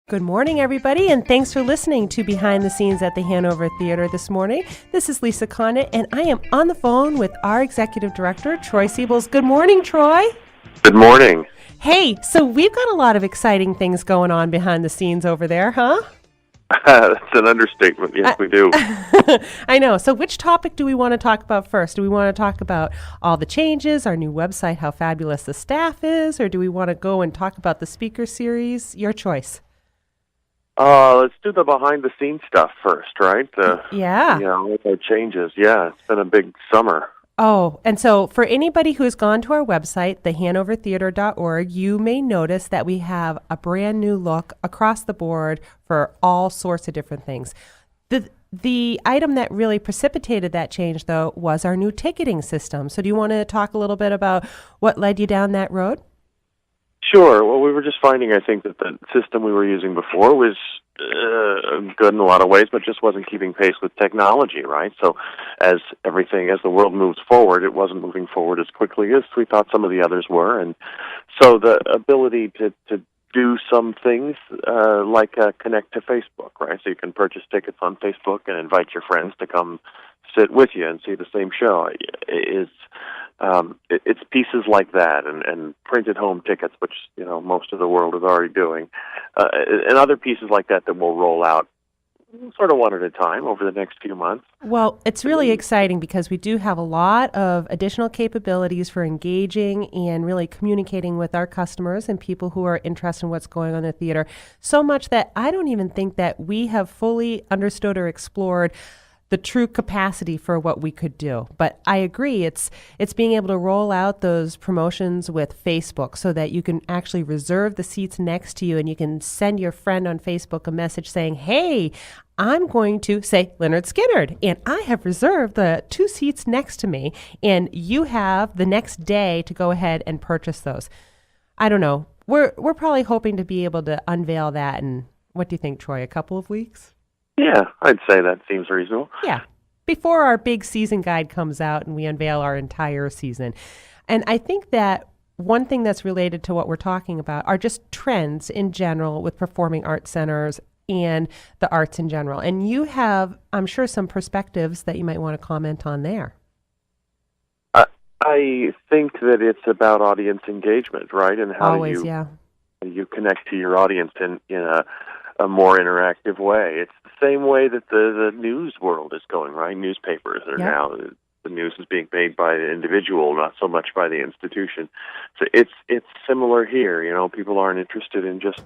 Good morning, everybody, and thanks for listening to Behind the Scenes at the Hanover Theatre this morning. This is Lisa Condit, and I am on the phone with our Executive Director, Troy Siebels. Good morning, Troy. Good morning. Hey, so we've got a lot of exciting things going on behind the scenes over there, huh? That's an understatement. Yes, we do. I know. So which topic do we want to talk about first? Do we want to talk about all the changes, our new website, how fabulous the staff is, or do we want to go and talk about the speaker series? Your choice. Let's do the behind-the-scenes stuff first, right? Yeah. With our changes. Yeah, it's been a big summer. Oh, and so for anybody who has gone to our website, thehanovertheatre.org, you may notice that we have a brand new look across the board for all sorts of different things. The item that really precipitated that change, though, was our new ticketing system. So do you want to talk a little bit about what led you down that road? Sure. Well, we were just finding, I think, that the system we were using before was good in a lot of ways, but just wasn't keeping pace with technology, right? So as the world moves forward, it wasn't moving forward as quickly as we thought some of the others were. And so the ability to do some things like connect to Facebook, right? So you can purchase tickets on Facebook and invite your friends to come sit with you and see the same show it's pieces like that and printed home tickets, which most of the world is already doing, and other pieces like that will roll out sort of one at a time over the next few months. Well, it's really exciting because we do have a lot of additional capabilities for engaging and really communicating with our customers and people who are interested in what's going on in the theater. So much that I don't even think that we have fully understood or explored the true capacity for what we could do. But I agree, it's being able to roll out those promotions with Facebook so that you can actually reserve the seats next to you and you can send your friend on Facebook a message saying, hey, I'm going to, say, Leonard Skinnard, and I have reserved the 2 seats next to me, and you have the next day to go ahead and purchase those. I don't know. We're probably hoping to be able to unveil that in, what do you think, Troy, a couple of weeks? Yeah, I'd say that seems reasonable. Yeah, before our big season guide comes out and we unveil our entire season. And I think that one thing that's related to what we're talking about are just trends in general with performing arts centers and the arts in general. And you have, I'm sure, some perspectives that you might want to comment on there. I think that it's about audience engagement, right? And how Always, you connect to your audience in a more interactive way. It's the same way that the news world is going, right? Newspapers are now, the news is being made by the individual, not so much by the institution. So it's similar here. People aren't interested in just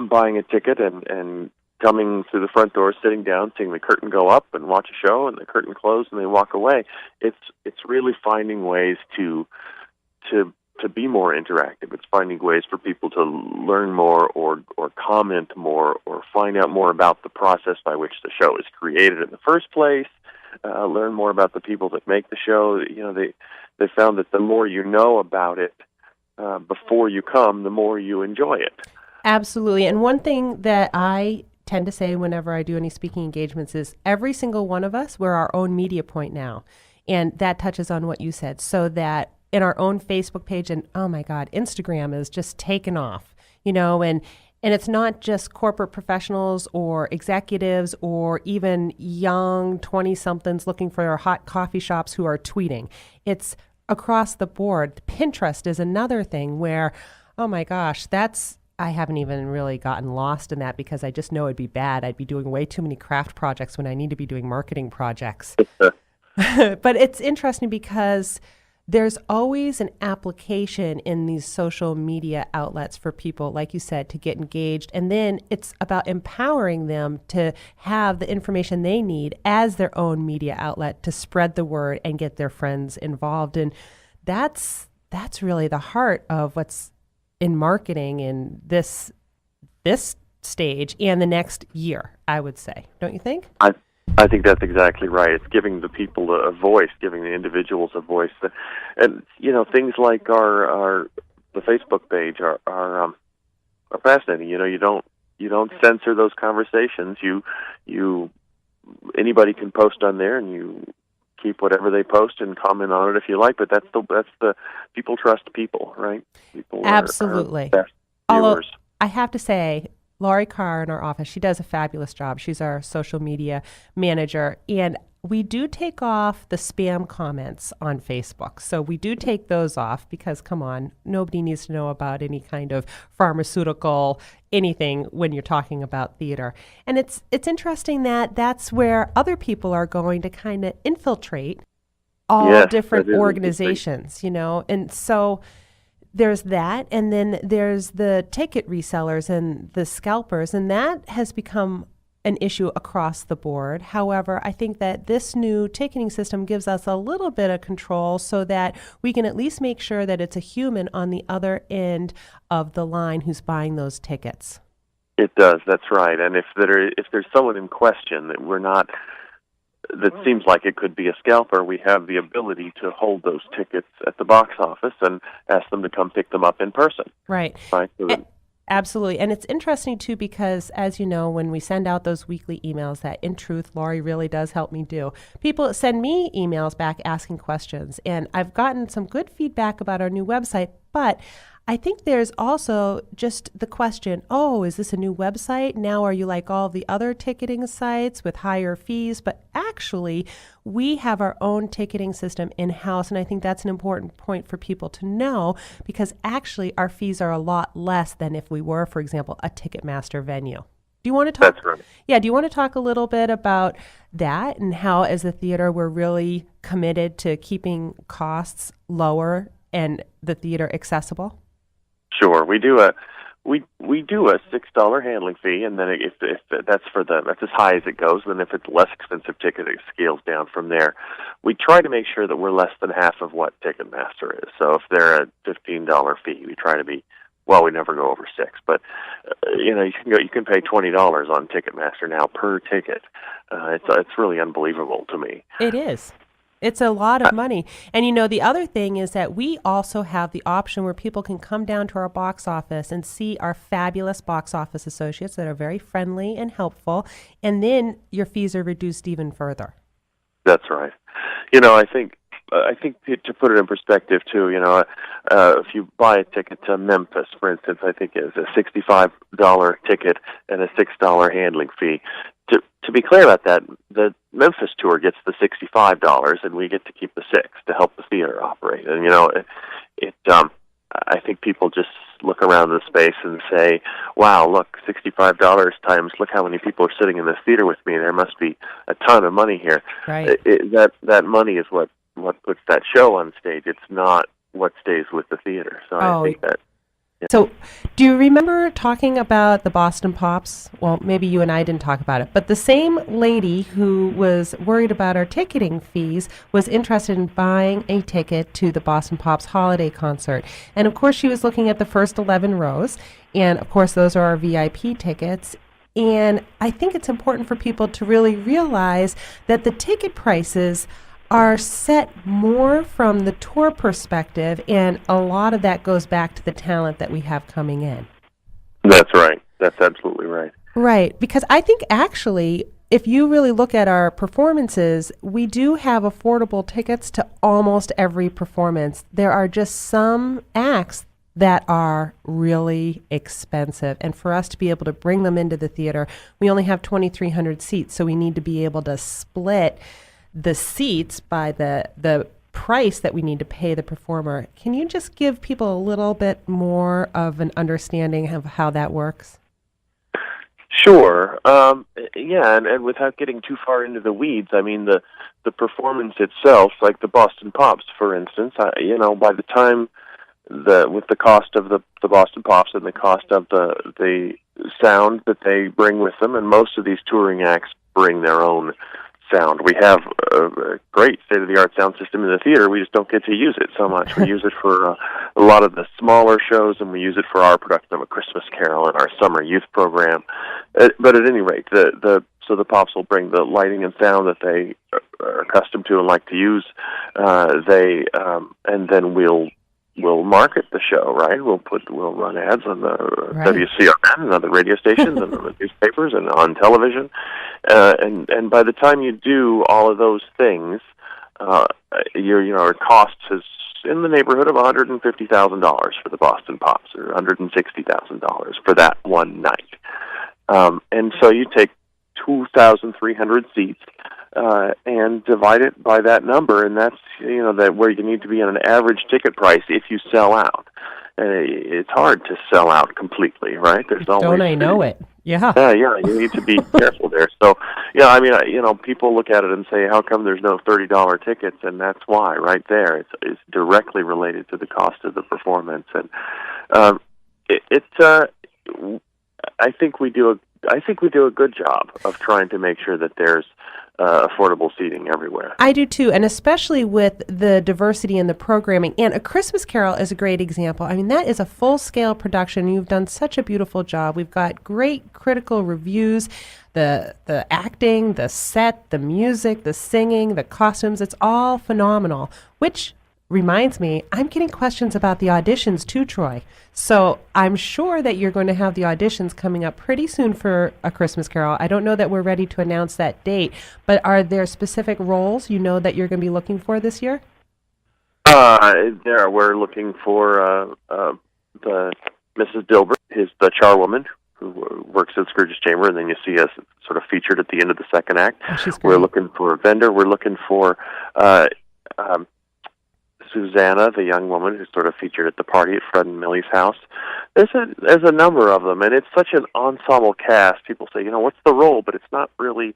buying a ticket and coming through the front door, sitting down, seeing the curtain go up and watch a show and the curtain close and they walk away. It's really finding ways to be more interactive. It's finding ways for people to learn more or comment more or find out more about the process by which the show is created in the first place, learn more about the people that make the show. They found that the more you know about it before you come, the more you enjoy it. Absolutely. And one thing that I tend to say whenever I do any speaking engagements is every single one of us, we're our own media point now. And that touches on what you said, so that in our own Facebook page, and oh my God, Instagram is just taken off, and it's not just corporate professionals or executives or even young 20-somethings looking for hot coffee shops who are tweeting. It's across the board. Pinterest is another thing where, oh my gosh, I haven't even really gotten lost in that because I just know it'd be bad. I'd be doing way too many craft projects when I need to be doing marketing projects. But it's interesting because there's always an application in these social media outlets for people, like you said, to get engaged. And then it's about empowering them to have the information they need as their own media outlet to spread the word and get their friends involved. And that's really the heart of what's in marketing in this stage and the next year, I would say. Don't you think? I think that's exactly right. It's giving the people a voice, giving the individuals a voice, and things like the Facebook page are fascinating. You don't censor those conversations. Anybody can post on there, and you keep whatever they post and comment on it if you like. But that's the people trust people, right? People absolutely. are best viewers. Although I have to say, Laurie Carr in our office, she does a fabulous job. She's our social media manager, and we do take off the spam comments on Facebook. So we do take those off because, come on, nobody needs to know about any kind of pharmaceutical anything when you're talking about theater. And it's interesting that that's where other people are going to kind of infiltrate all different organizations, and so there's that, and then there's the ticket resellers and the scalpers, and that has become an issue across the board. However, I think that this new ticketing system gives us a little bit of control so that we can at least make sure that it's a human on the other end of the line who's buying those tickets. It does, that's right. And if there's someone in question that seems like it could be a scalper, we have the ability to hold those tickets at the box office and ask them to come pick them up in person. Right. Absolutely. And it's interesting, too, because, as you know, when we send out those weekly emails that, in truth, Laurie really does help me do, people send me emails back asking questions. And I've gotten some good feedback about our new website, but I think there's also just the question, is this a new website? Now are you like all the other ticketing sites with higher fees? But actually, we have our own ticketing system in-house, and I think that's an important point for people to know because actually our fees are a lot less than if we were, for example, a Ticketmaster venue. Do you want to talk? That's right. Yeah, do you want to talk a little bit about that and how as a theater we're really committed to keeping costs lower and the theater accessible? Sure, we do a $6 handling fee, and then if that's as high as it goes. Then if it's a less expensive ticket, it scales down from there. We try to make sure that we're less than half of what Ticketmaster is. So if they're a $15 fee, we try to be. Well, we never go over $6, but you can pay $20 on Ticketmaster now per ticket. It's really unbelievable to me. It is. It's a lot of money. And, the other thing is that we also have the option where people can come down to our box office and see our fabulous box office associates that are very friendly and helpful. And then your fees are reduced even further. That's right. I think to put it in perspective, too, if you buy a ticket to Memphis, for instance, I think it's a $65 ticket and a $6 handling fee. To be clear about that, the Memphis tour gets the $65, and we get to keep the $6 to help the theater operate. And I think people just look around the space and say, "Wow, look, $65 times look how many people are sitting in this theater with me. There must be a ton of money here." Right. That money is what puts that show on stage. It's not what stays with the theater. So I think that. So do you remember talking about the Boston Pops? Well, maybe you and I didn't talk about it, but the same lady who was worried about our ticketing fees was interested in buying a ticket to the Boston Pops holiday concert. And of course, she was looking at the first 11 rows. And of course, those are our VIP tickets. And I think it's important for people to really realize that the ticket prices are set more from the tour perspective, and a lot of that goes back to the talent that we have coming in. That's right. That's absolutely right. Right, because I think actually, if you really look at our performances, we do have affordable tickets to almost every performance. There are just some acts that are really expensive, and for us to be able to bring them into the theater, we only have 2,300 seats, so we need to be able to split the seats by the price that we need to pay the performer. Can you just give people a little bit more of an understanding of how that works? Sure. And without getting too far into the weeds, I mean, the performance itself, like the Boston Pops, for instance, by the time with the cost of the Boston Pops and the cost of the sound that they bring with them, and most of these touring acts bring their own sound. We have a great state-of-the-art sound system in the theater. We just don't get to use it so much. We use it for a lot of the smaller shows, and we use it for our production of A Christmas Carol and our summer youth program. But at any rate, so the Pops will bring the lighting and sound that they are accustomed to and like to use. And then we'll market the show, right? We'll run ads on the WCRN and other radio stations and on the newspapers and on television. And by the time you do all of those things, your costs has in the neighborhood of $150,000 for the Boston Pops, or $160,000 for that one night. And so you take 2,300 seats and divide it by that number, and that's that where you need to be on an average ticket price if you sell out. It's hard to sell out completely, right? There's always Don't I know it? Yeah. Yeah, you need to be careful there. So, I mean, people look at it and say, how come there's no $30 tickets? And that's why, right there. It's directly related to the cost of the performance. And I think we do a good job of trying to make sure that there's affordable seating everywhere. I do too, and especially with the diversity in the programming. And A Christmas Carol is a great example. I mean, that is a full-scale production. You've done such a beautiful job. We've got great critical reviews. The acting, the set, the music, the singing, the costumes, it's all phenomenal, which reminds me, I'm getting questions about the auditions too, Troy. So I'm sure that you're going to have the auditions coming up pretty soon for A Christmas Carol. I don't know that we're ready to announce that date, but are there specific roles that you're going to be looking for this year? We're looking for the Mrs. Dilbert, is the charwoman who works at Scrooge's Chamber, and then you see us sort of featured at the end of the second act. Oh, she's great. We're looking for a vendor. We're looking for Susanna, the young woman who's sort of featured at the party at Fred and Millie's house. There's a number of them, and it's such an ensemble cast. People say, what's the role? But it's not really.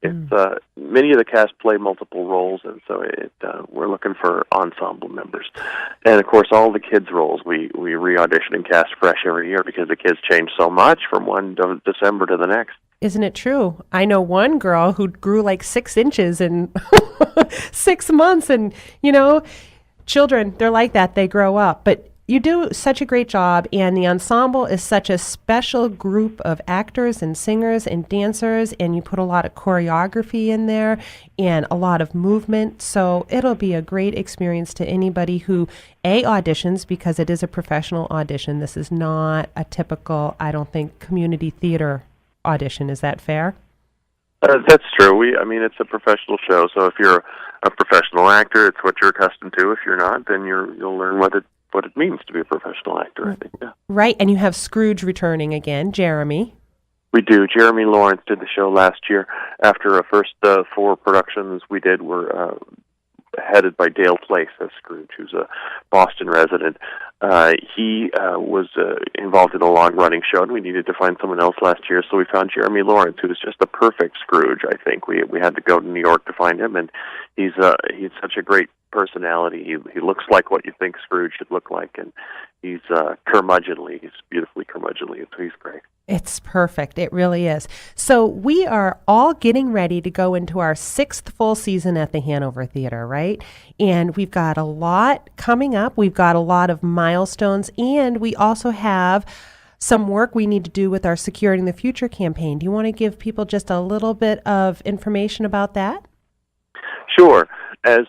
It's many of the cast play multiple roles, and so we're looking for ensemble members. And of course, all the kids' roles we re-audition and cast fresh every year because the kids change so much from one December to the next. Isn't it true? I know one girl who grew like 6 inches in 6 months, and children, they're like that. They grow up. But you do such a great job, and the ensemble is such a special group of actors and singers and dancers, and you put a lot of choreography in there and a lot of movement. So it'll be a great experience to anybody who, auditions, because it is a professional audition. This is not a typical, I don't think, community theater audition. Is that fair? That's true. It's a professional show, so if you're a professional actor, it's what you're accustomed to. If you're not, then you'll learn what it means to be a professional actor, I think. Yeah. Right, and you have Scrooge returning again, Jeremy. We do. Jeremy Lawrence did the show last year. After the first 4 productions we did were headed by Dale Place as Scrooge, who's a Boston resident. He was involved in a long-running show, and we needed to find someone else last year, so we found Jeremy Lawrence, who was just the perfect Scrooge, I think. We had to go to New York to find him, and he's such a great personality. He looks like what you think Scrooge should look like, and he's curmudgeonly. He's beautifully curmudgeonly, so he's great. It's perfect. It really is. So we are all getting ready to go into our 6th full season at the Hanover Theatre, right? And we've got a lot coming up. We've got a lot of milestones, and we also have some work we need to do with our Securing the Future campaign. Do you want to give people just a little bit of information about that? Sure. As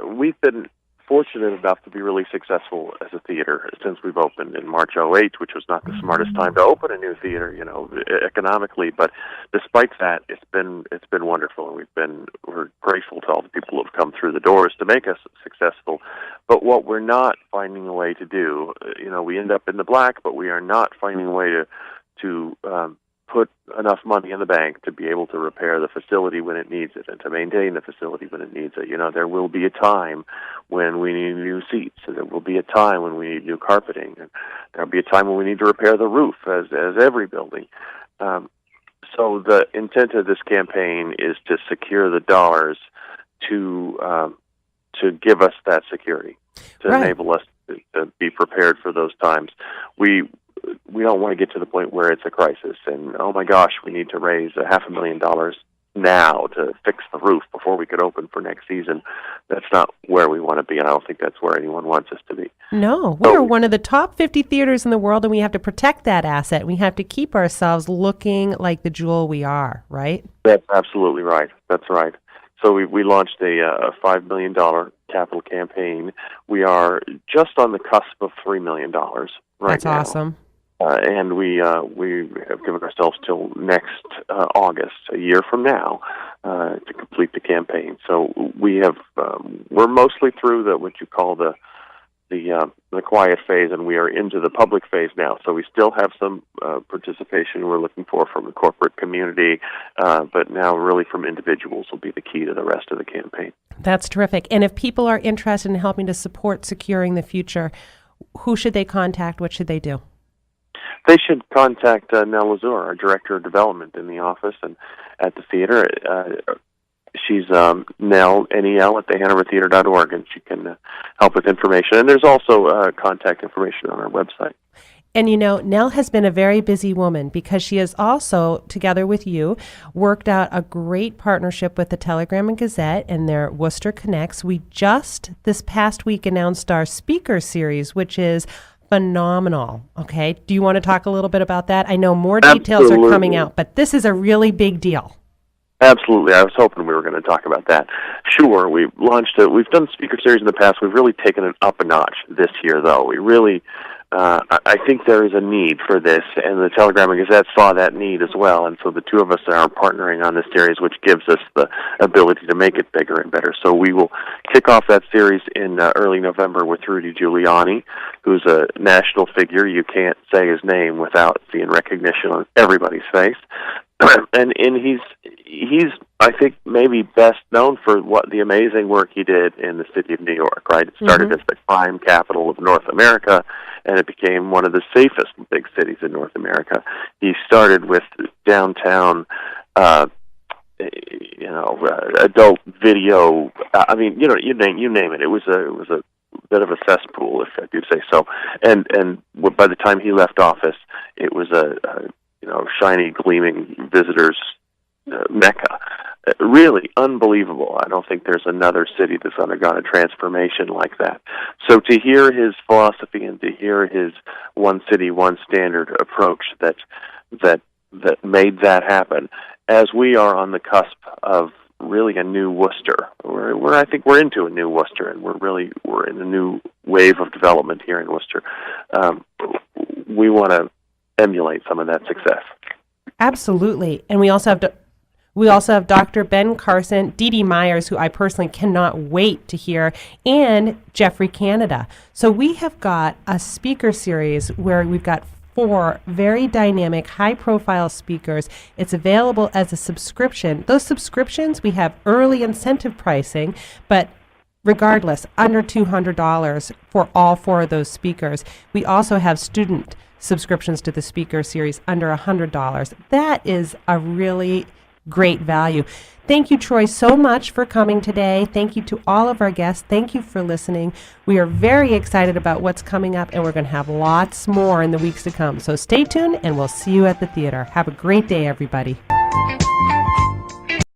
we've been fortunate enough to be really successful as a theater since we've opened in March '08, which was not the smartest time to open a new theater, economically. But despite that, it's been wonderful, and we're grateful to all the people who have come through the doors to make us successful. But what we're not finding a way to do, we end up in the black, but we are not finding a way to put enough money in the bank to be able to repair the facility when it needs it and to maintain the facility when it needs it. There will be a time when we need new seats, and there will be a time when we need new carpeting, and there will be a time when we need to repair the roof, as every building. So the intent of this campaign is to secure the dollars to give us that security, to enable us to be prepared for those times. We don't want to get to the point where it's a crisis and, oh my gosh, we need to raise $500,000 now to fix the roof before we could open for next season. That's not where we want to be, and I don't think that's where anyone wants us to be. No, we're one of the top 50 theaters in the world, and we have to protect that asset. We have to keep ourselves looking like the jewel we are, right? That's absolutely right. That's right. So we launched a $5 million capital campaign. We are just on the cusp of $3 million right That's now. Awesome. And we have given ourselves till next August, a year from now, to complete the campaign. So we're mostly through what you call the the quiet phase, and we are into the public phase now. So we still have some participation we're looking for from the corporate community, but now really from individuals will be the key to the rest of the campaign. That's terrific. And if people are interested in helping to support securing the future, who should they contact? What should they do? They should contact Nell Lazur, our Director of Development in the office and at the theater. She's Nell, N-E-L, at thehanovertheatre.org, and she can help with information. And there's also contact information on our website. And you know, Nell has been a very busy woman because she has also, together with you, worked out a great partnership with the Telegram and Gazette and their Worcester Connects. We just this past week announced our speaker series, which is phenomenal. Okay. Do you want to talk a little bit about that? I know more details Absolutely. are coming out, but this is a really big deal. Absolutely. I was hoping we were going to talk about that. Sure, we've launched it. We've done speaker series in the past. We've really taken it up a notch this year, though. We really, I think there is a need for this, and the Telegram and Gazette saw that need as well, and so the two of us are partnering on this series, which gives us the ability to make it bigger and better. So we will kick off that series in early November with Rudy Giuliani, who's a national figure. You can't say his name without seeing recognition on everybody's face. and he's I think maybe best known for what the amazing work he did in the city of New York, right? It started as the crime capital of North America, and it became one of the safest big cities in North America. He started with downtown adult video. I mean, you name it. It was a bit of a cesspool, if I do say so. And by the time he left office, it was a shiny, gleaming visitors mecca. Really unbelievable. I don't think there's another city that's undergone a transformation like that. So to hear his philosophy and to hear his one city, one standard approach that made that happen, as we are on the cusp of really a new Worcester. I think we're into a new Worcester, and we're in a new wave of development here in Worcester. We want to emulate some of that success. Absolutely. And we also have Dr. Ben Carson, Dee Dee Myers, who I personally cannot wait to hear, and Jeffrey Canada. So we have got a speaker series where we've got 4 very dynamic, high-profile speakers. It's available as a subscription. Those subscriptions, we have early incentive pricing, but regardless, under $200 for all 4 of those speakers. We also have student subscriptions to the speaker series under $100. That is a really great value. Thank you, Troy, so much for coming today. Thank you to all of our guests. Thank you for listening. We are very excited about what's coming up, and we're going to have lots more in the weeks to come. So stay tuned, and we'll see you at the theater. Have a great day, everybody.